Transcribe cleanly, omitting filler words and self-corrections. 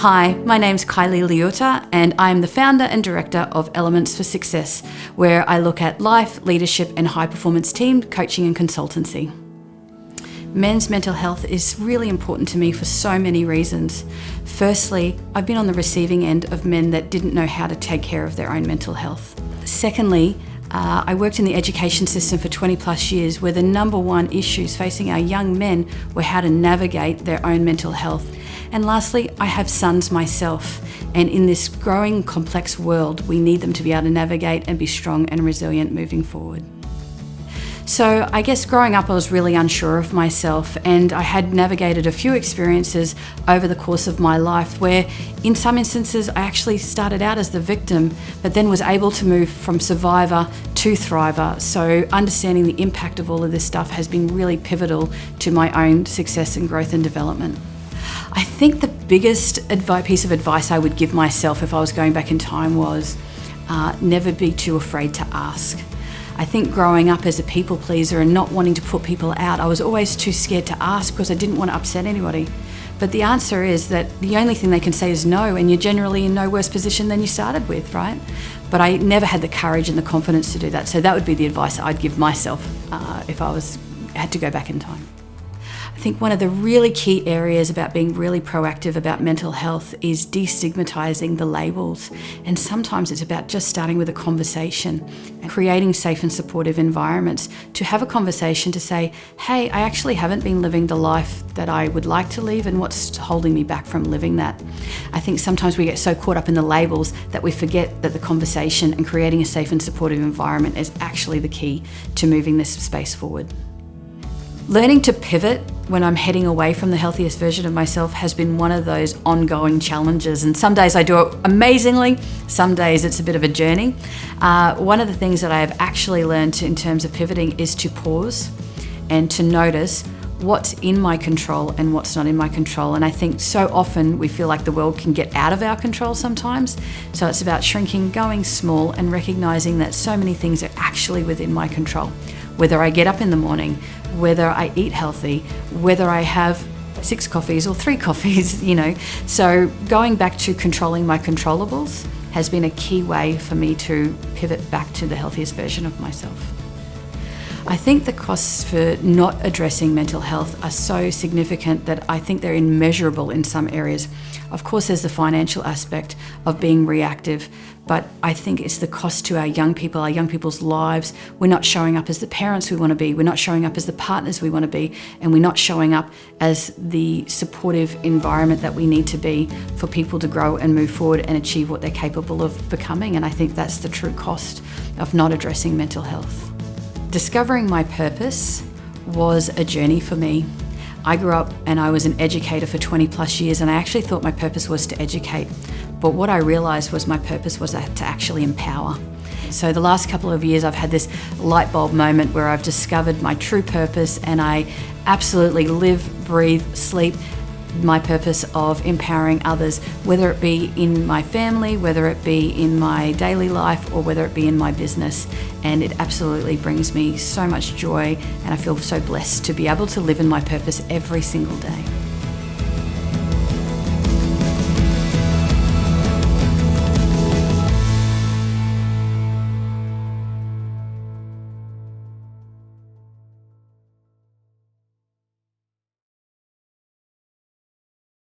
Hi, my name's Kylee Leota and I'm the founder and director of Elements for Success, where I look at life, leadership and high performance team coaching and consultancy. Men's mental health is really important to me for so many reasons. Firstly, I've been on the receiving end of men that didn't know how to take care of their own mental health. Secondly, I worked in the education system for 20 plus years, where the number one issues facing our young men were how to navigate their own mental health. And lastly, I have sons myself, and in this growing complex world, we need them to be able to navigate and be strong and resilient moving forward. So I guess growing up I was really unsure of myself, and I had navigated a few experiences over the course of my life where in some instances I actually started out as the victim but then was able to move from survivor to thriver. So understanding the impact of all of this stuff has been really pivotal to my own success and growth and development. I think the biggest piece of advice I would give myself if I was going back in time was never be too afraid to ask. I think growing up as a people pleaser and not wanting to put people out, I was always too scared to ask because I didn't want to upset anybody. But the answer is that the only thing they can say is no, and you're generally in no worse position than you started with, right? But I never had the courage and the confidence to do that. So that would be the advice I'd give myself if I had to go back in time. I think one of the really key areas about being really proactive about mental health is destigmatizing the labels. And sometimes it's about just starting with a conversation and creating safe and supportive environments to have a conversation to say, hey, I actually haven't been living the life that I would like to live, and what's holding me back from living that. I think sometimes we get so caught up in the labels that we forget that the conversation and creating a safe and supportive environment is actually the key to moving this space forward. Learning to pivot when I'm heading away from the healthiest version of myself has been one of those ongoing challenges, and some days I do it amazingly, some days it's a bit of a journey. One of the things that I have actually learned in terms of pivoting is to pause and to notice what's in my control and what's not in my control. And I think so often we feel like the world can get out of our control sometimes. So it's about shrinking, going small, and recognizing that so many things are actually within my control. Whether I get up in the morning, whether I eat healthy, whether I have 6 coffees or 3 coffees, So going back to controlling my controllables has been a key way for me to pivot back to the healthiest version of myself. I think the costs for not addressing mental health are so significant that I think they're immeasurable in some areas. Of course, there's the financial aspect of being reactive, but I think it's the cost to our young people's lives. We're not showing up as the parents we want to be, we're not showing up as the partners we want to be, and we're not showing up as the supportive environment that we need to be for people to grow and move forward and achieve what they're capable of becoming. And I think that's the true cost of not addressing mental health. Discovering my purpose was a journey for me. I grew up and I was an educator for 20 plus years, and I actually thought my purpose was to educate. But what I realized was my purpose was to actually empower. So the last couple of years I've had this light bulb moment where I've discovered my true purpose, and I absolutely live, breathe, sleep my purpose of empowering others, whether it be in my family, whether it be in my daily life, or whether it be in my business. And it absolutely brings me so much joy, and I feel so blessed to be able to live in my purpose every single day.